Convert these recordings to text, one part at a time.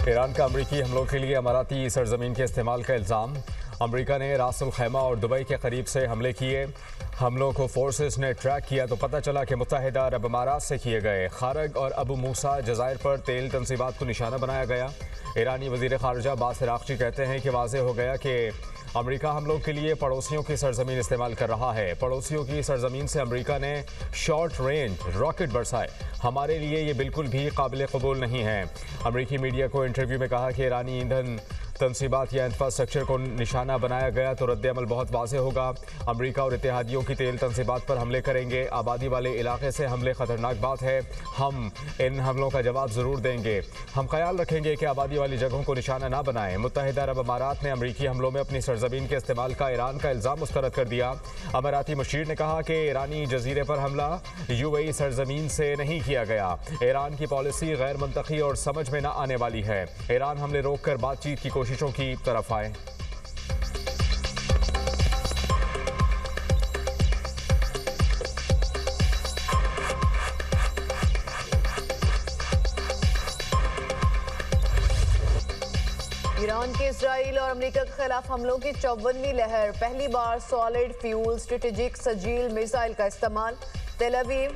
Iran का अमरीकी हमलों के लिए अमाराती सरजमीन के इस्तेमाल का इल्ज़ाम। अमरीका ने रास अल खैमा और दुबई के करीब से हमले किए। हमलों को फोर्सेस ने ट्रैक किया तो पता चला कि मुत्तहिदा अरब अमारात से किए गए। खारग और अबू मूसा जज़ायर पर तेल तनसीबात को निशाना बनाया गया। ईरानी वज़ीर ख़ारिजा बासिर आक़ची कहते हैं कि वाज़ेह हो गया कि अमरीका हमलों के लिए पड़ोसियों की सरजमीन इस्तेमाल कर रहा है। पड़ोसियों की सरजमीन से अमरीका ने शॉर्ट रेंज रॉकेट बरसाए। हमारे लिए ये बिल्कुल भी काबिल कबूल नहीं है। अमरीकी मीडिया को इंटरव्यू में कहा कि ईरानी ईंधन तनसीबात या इंफ्रास्ट्रक्चर को निशाना बनाया गया तो रद्द-ए-अमल बहुत वाज़ेह होगा। अमरीका और इत्तेहादियों की तेल तनसीबात पर हमले करेंगे। आबादी वाले इलाके से हमले ख़तरनाक बात है। हम इन हमलों का जवाब ज़रूर देंगे। हम ख्याल रखेंगे कि आबादी वाली जगहों को निशाना ना बनाएं। मुत्तहिदा अरब अमारात ने अमरीकी हमलों में अपनी सरजमीन के इस्तेमाल का ईरान का इल्ज़ाम मुस्तरद कर दिया। अमाराती मुशीर ने कहा कि ईरानी जजीरे पर हमला यूएई सरजमीन से नहीं किया गया। ईरान की पॉलिसी गैर मंतकी और समझ में न आने वाली है। ईरान हमले रोक कर बातचीत की कोशिशों की तरफ आए। ईरान के इजराइल और अमेरिका के खिलाफ हमलों की 54वीं लहर। पहली बार solid fuel strategic Sejjil missile का इस्तेमाल। तेल अवीव,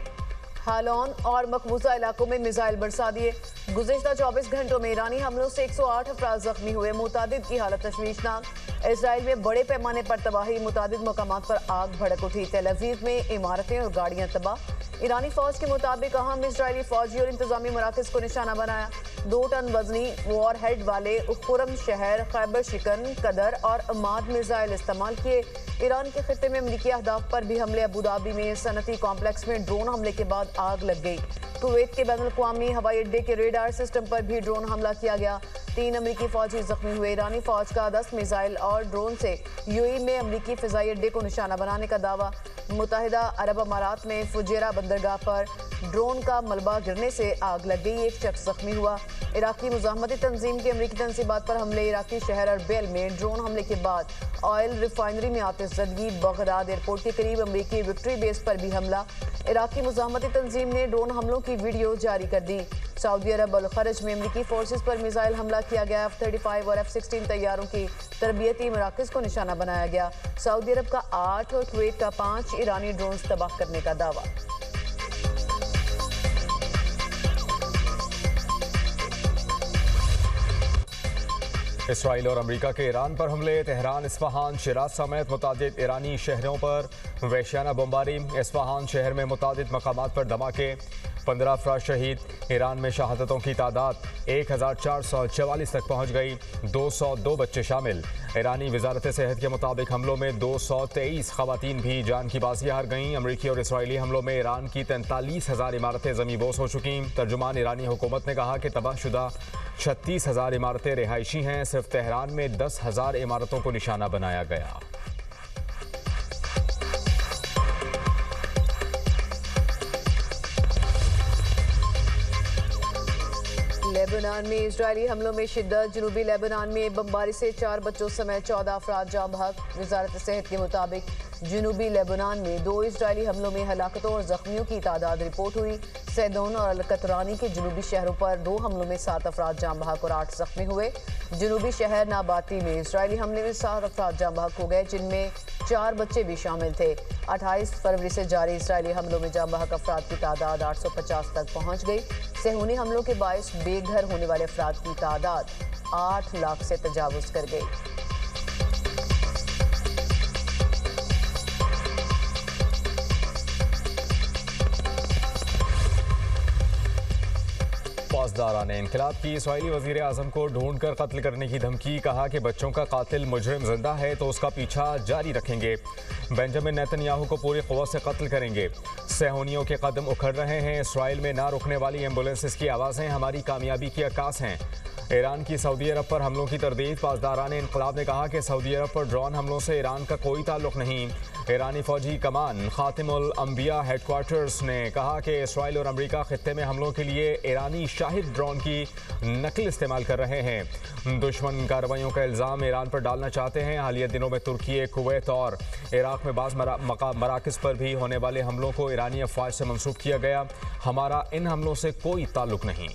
हालोन और मकबूजा इलाकों में मिसाइल बरसा दिए। गुज़िश्ता 24 घंटों में ईरानी हमलों से 108 अफराद जख्मी हुए। मुतादिद की हालत तशवीशनाक। इसराइल में बड़े पैमाने पर तबाही। मुतादिद मकामात पर आग भड़क उठी। तेल अवीव में इमारतें और गाड़ियां तबाह। ईरानी फौज के मुताबिक अहम इसराइली फौजी और इंतजामी मराकज़ को निशाना बनाया। 2 टन वजनी वॉर हेड वाले खुरम शहर, खैबर शिकन, कदर और अमाद मिसाइल इस्तेमाल किए। ईरान के खित्ते में अमरीकी अहदाफ पर भी हमले। अबू धाबी में सनती कॉम्प्लेक्स में ड्रोन हमले के बाद आग लग गई। कुवैत के बैनुल-अक़वामी हवाई अड्डे के रेडार सिस्टम पर भी ड्रोन हमला किया गया। 3 अमरीकी फौजी जख्मी हुए। ईरानी फौज का 10 मिसाइल और ड्रोन से यूएई में अमरीकी फ़िज़ाई अड्डे को निशाना बनाने का दावा। मुत्तहिदा अरब अमारात में फुजैरा बंदरगाह पर ड्रोन का मलबा गिरने से आग लग गई। एक शख्स जख्मी हुआ। इराकी मुज़ाहमती तंजीम की अमरीकी तनसीबात पर हमले। इराकी शहर अरबिल में ड्रोन हमले के बाद ऑयल रिफाइनरी में आतिशज़दगी। बगदाद एयरपोर्ट के करीब अमरीकी विक्ट्री बेस पर भी हमला। इराकी मुज़ाहमती तंजीम ने ड्रोन हमलों की वीडियो जारी कर दी। सऊदी अरब अल खरज में अमरीकी फोर्सेस पर मिसाइल हमला किया गया। F-35 और F-16 तैयारों की तरबियती मराकज़ को निशाना बनाया गया। सऊदी अरब का 8 और कुवैत का 5 ईरानी ड्रोन तबाह करने का दावा। इसराइल और अमरीका के ईरान पर हमले। तेहरान, इस्फहान, शिराज समेत मुतादिद ईरानी शहरों पर वहशियाना बमबारी। इस्फहान शहर में मुतादिद मकामात पर धमाके। 15 अफराद शहीद। ईरान में शहादतों की तादाद 1444 तक पहुँच गई। 202 बच्चे शामिल। ईरानी वजारत सेहत के मुताबिक हमलों में 223 खवातीन भी जान की बाजी हार गईं। अमरीकी और इसराइली हमलों में ईरान की 43,000 इमारतें ज़मींबोस हो चुकीं। तर्जुमान ईरानी हुकूमत ने कहा कि तबाहशुदा 36,000 इमारतें रिहायशी हैं। सिर्फ तेहरान में 10,000 इमारतों को निशाना बनाया गया। लेबनान में इजरायली हमलों में शिद्दत। जनूबी लेबनान में बमबारी से 4 बच्चों समेत 14 अफराद जाँ बहक। वजारत सेहत के मुताबिक जनूबी लेबनान में 2 इजरायली हमलों में हलाकतों और जख्मियों की तादाद रिपोर्ट हुई। सैदोन और अल-कतरानी के जनूबी शहरों पर 2 हमलों में 7 अफराद जाँ बहक और 8 जख्मी हुए। जनूबी शहर नाबाती में इजरायली हमले में 7 अफराद जाँ बहक हो गए, जिनमें 4 बच्चे भी शामिल थे। 28 फरवरी से जारी इजरायली हमलों में जाँ बहक अफराद की तादाद 850 तक पहुँच गई। सेहूनी हमलों के बायस बेघर होने वाले अफराद की तादाद 8 लाख से तजावुज़ कर गई। पासदारान इनकलाब की इसराइली वज़ीर आज़म को ढूंढ कर कत्ल करने की धमकी। कहा कि बच्चों का कातिल मुजरिम जिंदा है तो उसका पीछा जारी रखेंगे। बेंजामिन नेतन्याहू को पूरी क़ुव्वत से कत्ल करेंगे। सेहूनियों के कदम उखड़ रहे हैं। इसराइल में ना रुकने वाली एम्बुलेंसेस की आवाज़ें हमारी कामयाबी की अक्कास हैं। ईरान की सऊदी अरब पर हमलों की तरदीद। पासदारान इनकलाब ने कहा कि सऊदी अरब पर ड्रोन हमलों से ईरान का कोई ताल्लुक नहीं। ईरानी फौजी कमान खातिमुल अंबिया हेडक्वार्टर्स ने कहा कि इसराइल और अमरीका खित्ते में हमलों के लिए ईरानी शाहिद ड्रोन की नकल इस्तेमाल कर रहे हैं। दुश्मन कार्रवाइयों का इल्ज़ाम ईरान पर डालना चाहते हैं। हालिया दिनों में तुर्की, कुवैत और इराक में बाज़ मराकज़ पर भी होने वाले हमलों को ईरानी अफवाज से मंसूब किया गया। हमारा इन हमलों से कोई ताल्लुक नहीं।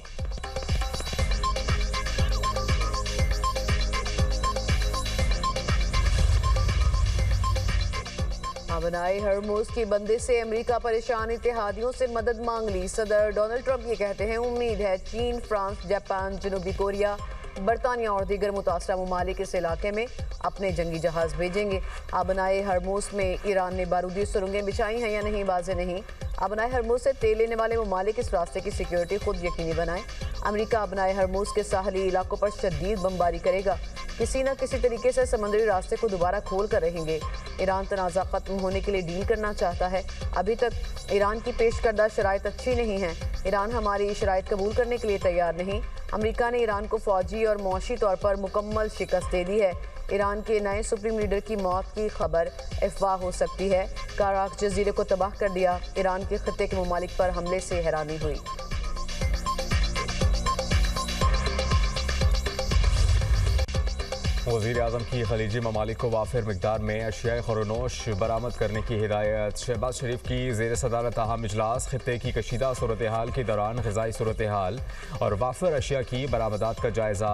बनाई हरमुज की बंदी से अमेरिका परेशान, इत्तेहादियों से मदद मांग ली। सदर डोनाल्ड ट्रंप ये कहते हैं उम्मीद है चीन, फ्रांस, जापान, जनूबी कोरिया, बरतानिया और दीगर मुतासरा ममालिक इस इलाके में अपने जंगी जहाज भेजेंगे। आबनाए हरमुज में ईरान ने बारूदी सुरंगें बिछाई हैं या नहीं, वाज़ेह नहीं। आबनाए हरमुज से तेल लेने वाले ममालिक इस रास्ते की सिक्योरिटी खुद यकीनी बनाएं। अमेरिका आबनाए हरमुज के साहली इलाकों पर शदीद बमबारी करेगा, किसी न किसी तरीके से समुद्री रास्ते को दोबारा खोल कर रहेंगे। ईरान तनाज़ा खत्म होने के लिए डील करना चाहता है। अभी तक ईरान की पेश करदा शराइत अच्छी नहीं है। ईरान हमारी शराइत कबूल करने के लिए तैयार नहीं। अमेरिका ने ईरान को फौजी और मुआशी तौर पर मुकम्मल शिकस्त दे दी है। ईरान के नए सुप्रीम लीडर की मौत की खबर अफवाह हो सकती है। कराक जजीरे को तबाह कर दिया। ईरान के खत्ते के ममालिक पर हमले से हैरानी हुई। वज़ीर आज़म की खलीजी ममालिक को वाफिर मिकदार में अशियाए खरोनोश बरामद करने की हिदायत। शहबाज शरीफ की ज़ेर सदारत अहम इजलास खित्ते की कशीदा सूरत हाल के दौरान ग़िज़ाई सूरत हाल और वाफिर अशिया की बरामदात का जायज़ा।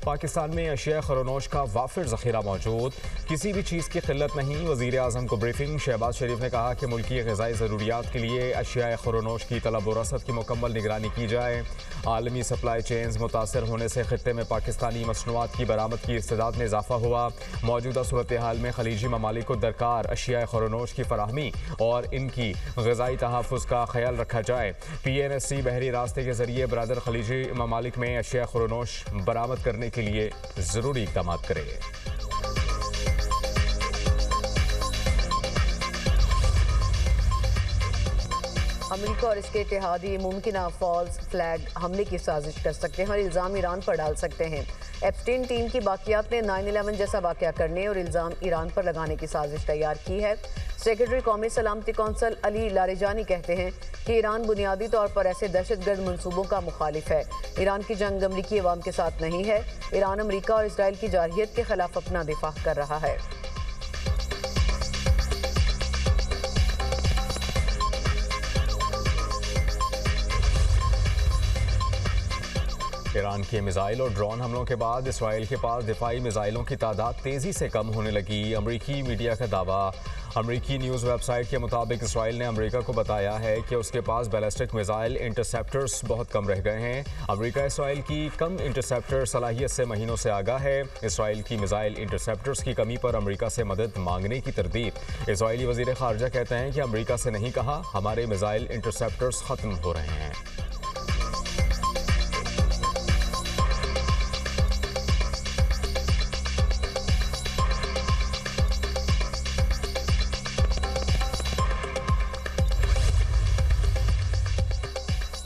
पाकिस्तान में अशिया खरोनोश का वाफिर ज़ख़ीरा मौजूद, किसी भी चीज़ की किल्लत नहीं। वज़ीर आज़म को ब्रीफिंग। शहबाज शरीफ ने कहा कि मुल्की ग़िज़ाई ज़रूरियात के लिए अशिया खरोनोश की तलब व रसद की मुकम्मल निगरानी की जाए। आलमी सप्लाई चेन्स मुतासर होने से खित्ते में पाकिस्तानी मसनूआत की बरामद की इस्तेदाद में इजाफा हुआ। मौजूदा सूरत हाल में खलीजी ममालिक को दरकार अशिया खरोनोश की फराहमी और इनकी ग़िज़ाई तहफ़्फ़ुज़ का ख्याल रखा जाए। PNSC बहरी रास्ते के ज़रिए बरादर खलीजी ममालिक में अशिया खरोनोश बरामद करने के लिए ज़रूरी इक़दाम करे। अमेरिका और इसके इत्तेहादी मुमकिन फॉल्स फ्लैग हमले की साजिश कर सकते हैं और इल्ज़ाम ईरान पर डाल सकते हैं। एप्स्टीन टीम की बाकियात ने 9/11 जैसा वाक़या करने और इल्ज़ाम ईरान पर लगाने की साजिश तैयार की है। सेक्रेटरी कौमी सलामती कौंसल अली लारेजानी कहते हैं कि ईरान बुनियादी तौर पर ऐसे दहशतगर्द मनसूबों का मुखालिफ है। ईरान की जंग अमरीकी अवाम के साथ नहीं है। ईरान अमरीका और इसराइल की जारहियत के खिलाफ अपना दिफा कर रहा है। ईरान के मिसाइल और ड्रोन हमलों के बाद इसराइल के पास दिफाई मिसाइलों की तादाद तेज़ी से कम होने लगी। अमरीकी मीडिया का दावा। अमरीकी न्यूज़ वेबसाइट के मुताबिक इसराइल ने अमरीका को बताया है कि उसके पास बैलिस्टिक मिसाइल इंटरसेप्टर्स बहुत कम रह गए हैं। अमरीका इसराइल की कम इंटरसेप्टर सलाहियत से महीनों से आगाह है। इसराइल की मिसाइल इंटरसेप्टर्स की कमी पर अमरीका से मदद मांगने की तरदीद। इसराइली वज़ीर ख़ारजा कहते हैं कि अमरीका से नहीं कहा, हमारे मिसाइल इंटरसेप्टर्स ख़त्म हो रहे हैं।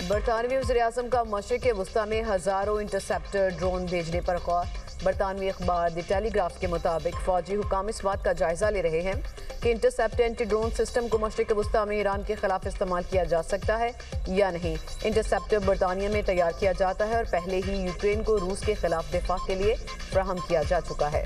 बरतानवी वज़ीर-ए-आज़म का मशरिक़ वस्ता में हज़ारों इंटरसेप्टर ड्रोन भेजने पर गौर। बरतानवी अखबार द टेलीग्राफ के मुताबिक फ़ौजी हुकाम इस बात का जायज़ा ले रहे हैं कि इंटरसेप्ट एंटी ड्रोन सिस्टम को मशरिक़ वस्ता में ईरान के खिलाफ इस्तेमाल किया जा सकता है या नहीं। इंटरसेप्टर बरतानिया में तैयार किया जाता है और पहले ही यूक्रेन को रूस के खिलाफ दिफा के लिए फ्राहम किया जा चुका है।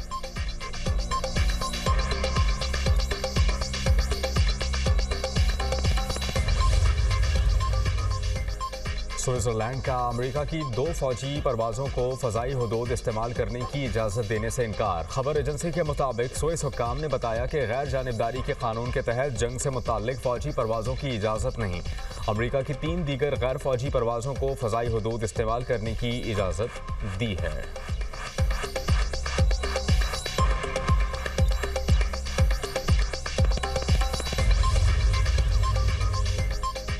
स्विट्ज़रलैंड का अमेरिका की 2 फौजी परवाज़ों को फ़ज़ाई हदूद इस्तेमाल करने की इजाज़त देने से इनकार। खबर एजेंसी के मुताबिक स्विस हुक्काम ने बताया कि गैर जानिबदारी के कानून के तहत जंग से मुताल्लिक फ़ौजी परवाज़ों की इजाज़त नहीं। अमेरिका की 3 दीगर गैर फौजी परवाज़ों को फ़ज़ाई हदूद इस्तेमाल करने की इजाज़त दी है।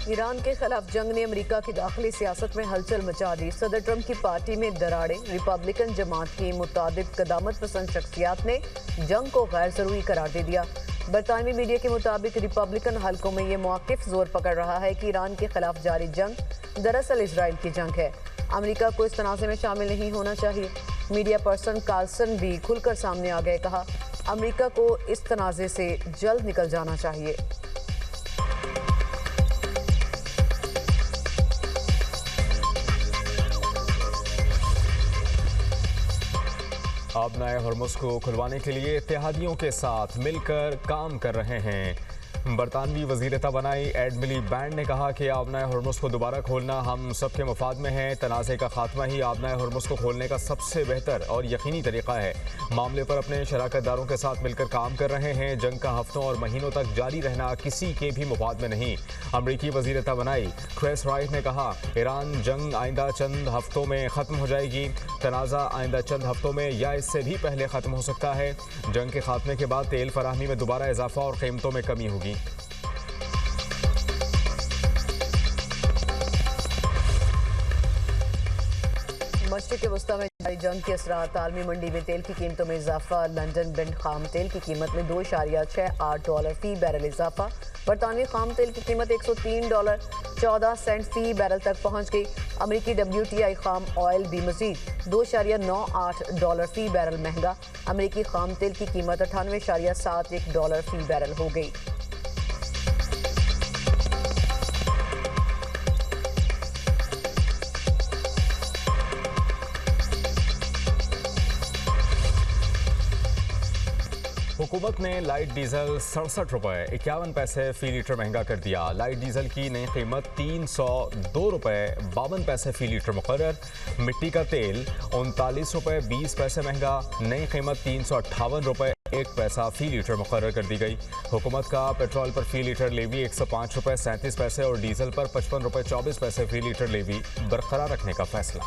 ईरान के खिलाफ जंग ने अमेरिका की दाखिली सियासत में हलचल मचा दी। सदर ट्रंप की पार्टी में दरारें। रिपब्लिकन जमात की मुतादिद कदामत पसंद शख्सियात ने जंग को गैर जरूरी करार दे दिया। बरतानवी मीडिया के मुताबिक रिपब्लिकन हलकों में ये मौक़िफ़ जोर पकड़ रहा है कि ईरान के खिलाफ जारी जंग दरअसल इसराइल की जंग है। अमेरिका को इस तनाज़े में शामिल नहीं होना चाहिए। मीडिया पर्सन कार्लसन भी खुलकर सामने आ गए। कहा, अमेरिका को इस तनाज़े से जल्द निकल जाना चाहिए। अब नए हरमुज़ को खुलवाने के लिए इत्तेहादियों के साथ मिलकर काम कर रहे हैं। बरतानवी वज़ीर तवानाई एड मिलीबैंड ने कहा कि आबनाए हुर्मुज़ को दोबारा खोलना हम सबके मफाद में है। तनाज़े का खात्मा ही आबनाए हुर्मुज़ को खोलने का सबसे बेहतर और यकीनी तरीका है। मामले पर अपने शराकतदारों के साथ मिलकर काम कर रहे हैं। जंग का हफ्तों और महीनों तक जारी रहना किसी के भी मफाद में नहीं। अमरीकी वज़ीर तवानाई क्रिस राइट ने कहा, ईरान जंग आइंदा चंद हफ्तों में ख़त्म हो जाएगी। तनाज़ा आइंदा चंद हफ्तों में या इससे भी पहले ख़त्म हो सकता है। जंग के खात्मे के बाद तेल फराहमी में दोबारा इजाफा और कीमतों में कमी होगी। मशरिक़ वस्ता में जारी जंग के असरात, आलमी मंडी में तेल की कीमतों में इजाफा। लंदन ब्रेंट खाम तेल की कीमत में $2.68 फी बैरल इजाफा। बरतानवी खाम तेल की कीमत $103.14 फी बैरल तक पहुंच गई। अमरीकी WTI खाम ऑयल भी मजीद $2.98 फी बैरल महंगा। अमरीकी खाम तेल की कीमत $98.71 फी बैरल हो गई। हुकूमत ने लाइट डीजल 67 रुपये 51 पैसे फी लीटर महंगा कर दिया। लाइट डीजल की नई कीमत 302 रुपये 52 पैसे फी लीटर मुकर्रर। मिट्टी का तेल 39 रुपये 20 पैसे महंगा, नई कीमत 358 रुपये 1 पैसा फी लीटर मुकर्रर कर दी गई। हुकूमत का पेट्रोल पर फी लीटर लेवी 105 रुपये 37 पैसे और डीजल पर 55 रुपये 24 पैसे फी लीटर लेवी बरकरार रखने का फैसला।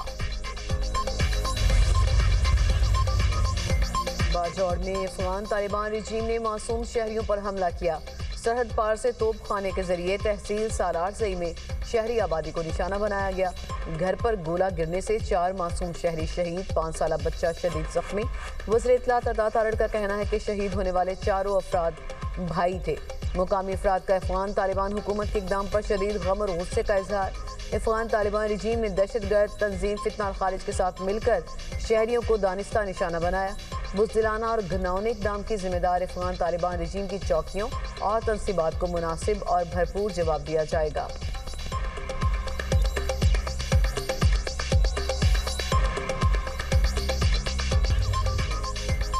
बाजौड़ में अफगान तालिबान रिजीम ने मासूम शहरियों पर हमला किया। सरहद पार से तोप खाने के जरिए तहसील सालार सई में शहरी आबादी को निशाना बनाया गया। घर पर गोला गिरने से 4 मासूम शहरी शहीद, 5 साल बच्चा शदीद जख्मी। वज़ीर इत्तलात अता तारड़ का कहना है कि शहीद होने वाले चारों अफराद भाई थे। मुकामी अफराद का अफगान तालिबान हुकूमत के इक़दाम पर शदीद गम और गुस्से का इजहार। अफगान तालिबान रिजीम ने दहशतगर्द तंजीम फितना खारिज के साथ मिलकर शहरियों को दानिस्ता निशाना बनाया। बुज़दिलाना और घिनौने इक़दाम की जिम्मेदार अफगान तालिबान रिजीम की चौकियों और तनसीबात को मुनासिब और भरपूर जवाब दिया जाएगा।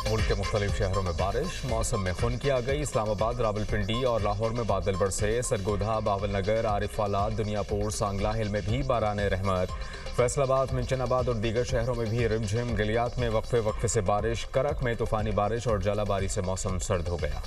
मुल्क के मुख्तलिफ शहरों में बारिश, मौसम में खुनकी आ गई। इस्लामाबाद, रावलपिंडी और लाहौर में बादल बरसे। सरगोधा, बावलनगर, आरिफाला, दुनियापुर, सांगला हिल में भी बारान रहमत। फैसलाबाद, मिंचनाबाद और दीगर शहरों में भी रिमझिम। गलियात में वक्फे वक्फे से बारिश। करक में तूफानी बारिश और जलाबारी से मौसम सर्द हो गया।